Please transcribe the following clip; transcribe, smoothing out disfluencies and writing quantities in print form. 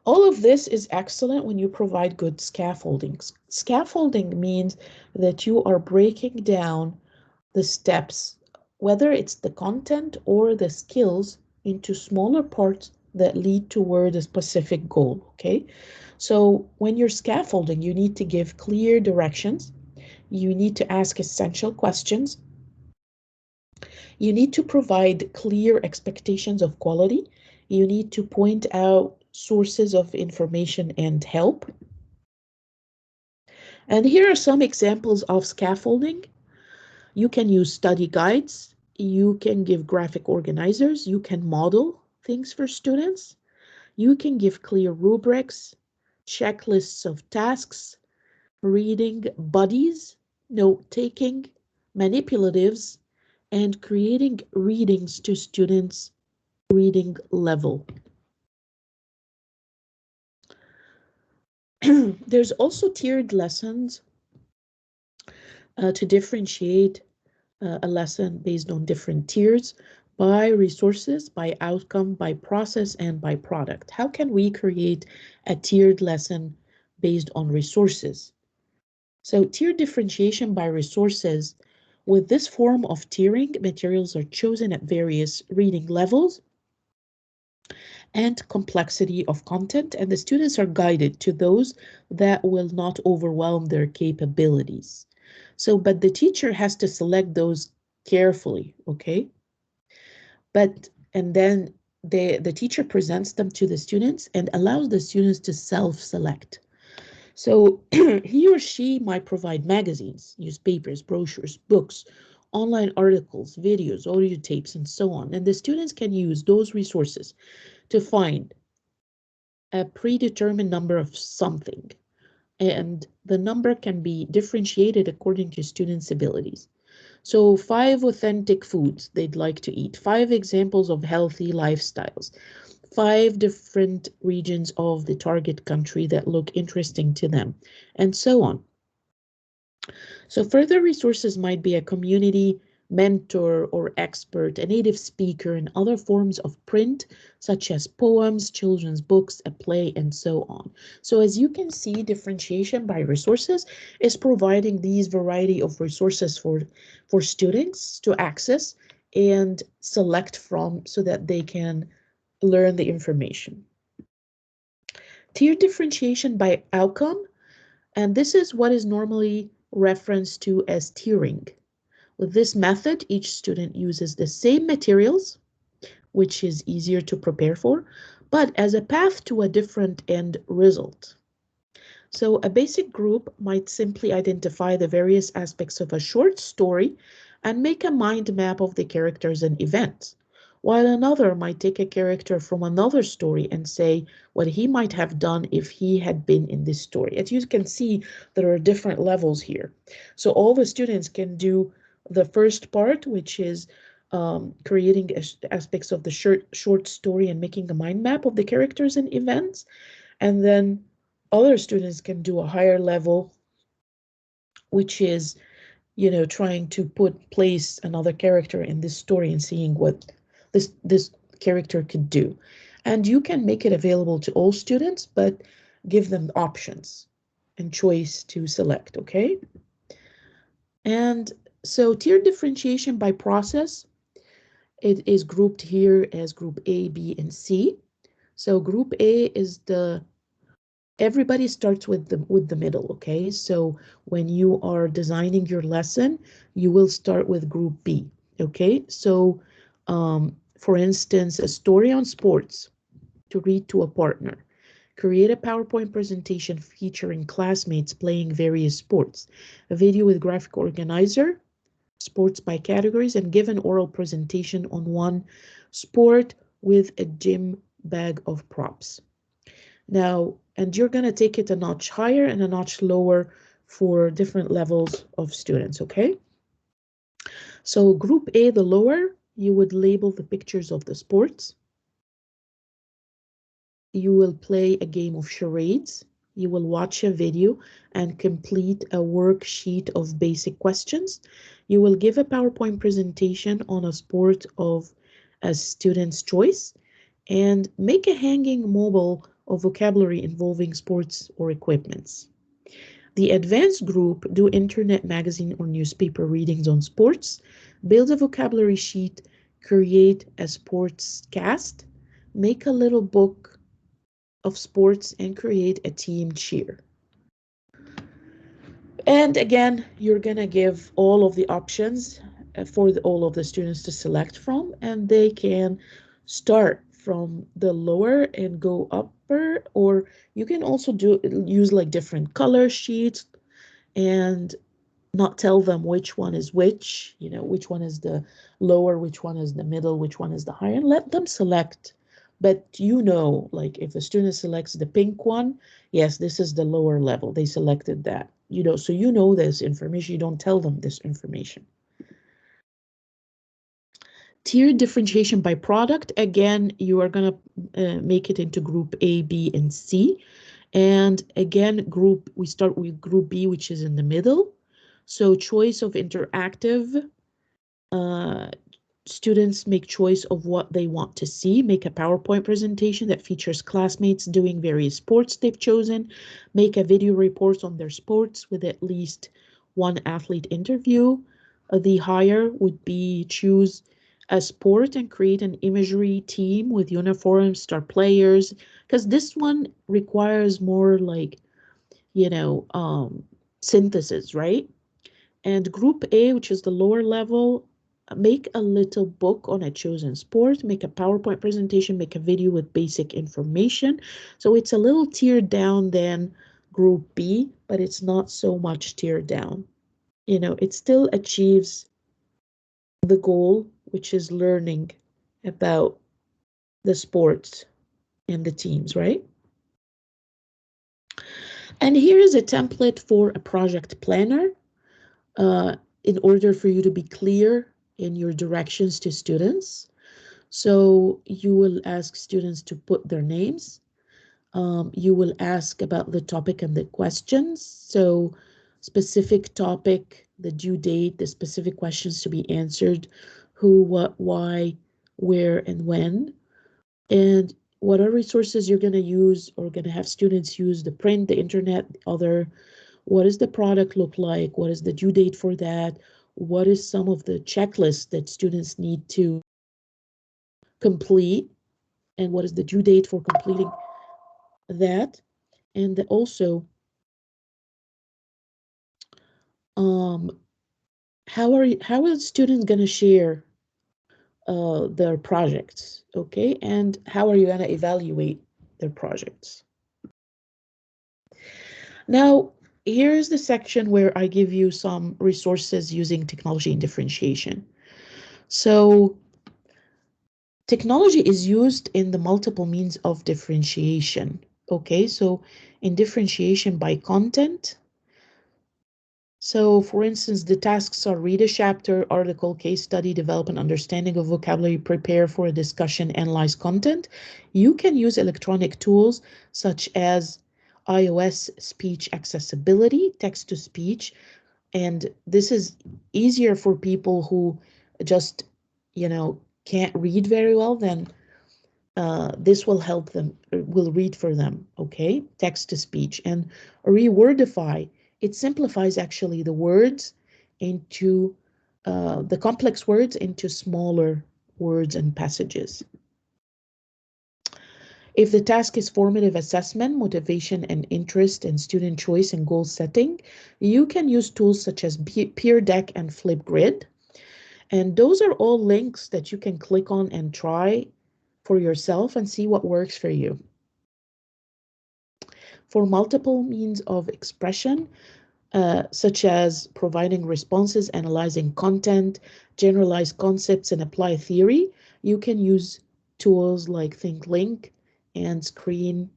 All of this is excellent when you provide good scaffolding. Scaffolding means that you are breaking down the steps, whether it's the content or the skills, into smaller parts that lead toward a specific goal, okay? So when you're scaffolding, you need to give clear directions. You need to ask essential questions. You need to provide clear expectations of quality. You need to point out sources of information and help. And here are some examples of scaffolding. You can use study guides. You can give graphic organizers. You can model things for students. You can give clear rubrics, checklists of tasks, reading buddies, note-taking, manipulatives, and creating readings to students' reading level. There's also tiered lessons to differentiate a lesson based on different tiers by resources, by outcome, by process, and by product. How can we create a tiered lesson based on resources? So tiered differentiation by resources. With this form of tiering, materials are chosen at various reading levels and complexity of content, and the students are guided to those that will not overwhelm their capabilities. So, but the teacher has to select those carefully, okay? And then the teacher presents them to the students and allows the students to self-select. So he or she might provide magazines, newspapers, brochures, books, online articles, videos, audio tapes, and so on. And the students can use those resources to find a predetermined number of something. And the number can be differentiated according to students' abilities. So 5 authentic foods they'd like to eat, 5 examples of healthy lifestyles, 5 different regions of the target country that look interesting to them, and so on. So further resources might be a community mentor or expert, a native speaker, and other forms of print, such as poems, children's books, a play, and so on. So as you can see, differentiation by resources is providing these variety of resources for students to access and select from so that they can learn the information. Tier differentiation by outcome, and this is what is normally referenced to as tiering. With this method, each student uses the same materials, which is easier to prepare for, but as a path to a different end result. So a basic group might simply identify the various aspects of a short story and make a mind map of the characters and events, while another might take a character from another story and say what he might have done if he had been in this story. As you can see, there are different levels here. So all the students can do the first part, which is creating aspects of the short story and making a mind map of the characters and events. And then other students can do a higher level, which is, trying to place another character in this story and seeing what this character could do. And you can make it available to all students, but give them options and choice to select, okay? And so tiered differentiation by process, it is grouped here as group A, B, and C. So group A is everybody starts with the middle, okay? So when you are designing your lesson, you will start with group B, okay? So for instance, a story on sports to read to a partner. Create a PowerPoint presentation featuring classmates playing various sports. A video with graphic organizer, sports by categories, and give an oral presentation on one sport with a gym bag of props. Now, and you're going to take it a notch higher and a notch lower for different levels of students, okay? So group A, the lower, you would label the pictures of the sports. You will play a game of charades. You will watch a video and complete a worksheet of basic questions. You will give a PowerPoint presentation on a sport of a student's choice and make a hanging mobile of vocabulary involving sports or equipments. The advanced group do internet magazine or newspaper readings on sports, build a vocabulary sheet, create a sports cast, make a little book of sports, and create a team cheer. And again, you're going to give all of the options for all of the students to select from, and they can start from the lower and go upper, or you can also use like different color sheets and not tell them which one is which, which one is the lower, which one is the middle, which one is the higher, and let them select. But like if the student selects the pink one, yes, this is the lower level. They selected that, so this information. You don't tell them this information. Tiered differentiation by product. Again, you are going to make it into group A, B, and C. And again, we start with group B, which is in the middle. So choice of interactive, students make choice of what they want to see, make a PowerPoint presentation that features classmates doing various sports they've chosen, make a video report on their sports with at least one athlete interview. The higher would be choose a sport and create an imagery team with uniforms, star players, because this one requires more like, synthesis, right? And group A, which is the lower level, make a little book on a chosen sport, make a PowerPoint presentation, make a video with basic information. So it's a little tiered down than group B, but it's not so much tiered down. It still achieves the goal, which is learning about the sports and the teams, right? And here is a template for a project planner. In order for you to be clear in your directions to students. So you will ask students to put their names. You will ask about the topic and the questions. So specific topic, the due date, the specific questions to be answered, who, what, why, where, and when. And what are resources you're going to use or going to have students use: the print, the internet, other. What does the product look like? What is the due date for that? What is some of the checklists that students need to complete? And what is the due date for completing that? And also, how are students going to share their projects? Okay, and how are you going to evaluate their projects? Now, here's the section where I give you some resources using technology and differentiation. So technology is used in the multiple means of differentiation. Okay, so in differentiation by content. So for instance, the tasks are read a chapter, article, case study, develop an understanding of vocabulary, prepare for a discussion, analyze content. You can use electronic tools such as iOS speech accessibility, text to speech, and this is easier for people who just, can't read very well. Then this will help them, will read for them, okay? Text to speech. And Rewordify, it simplifies actually the words into, the complex words into smaller words and passages. If the task is formative assessment, motivation and interest, and student choice and goal setting, you can use tools such as Peer Deck and Flipgrid. And those are all links that you can click on and try for yourself and see what works for you. For multiple means of expression, such as providing responses, analyzing content, generalize concepts, and apply theory, you can use tools like ThinkLink and Screen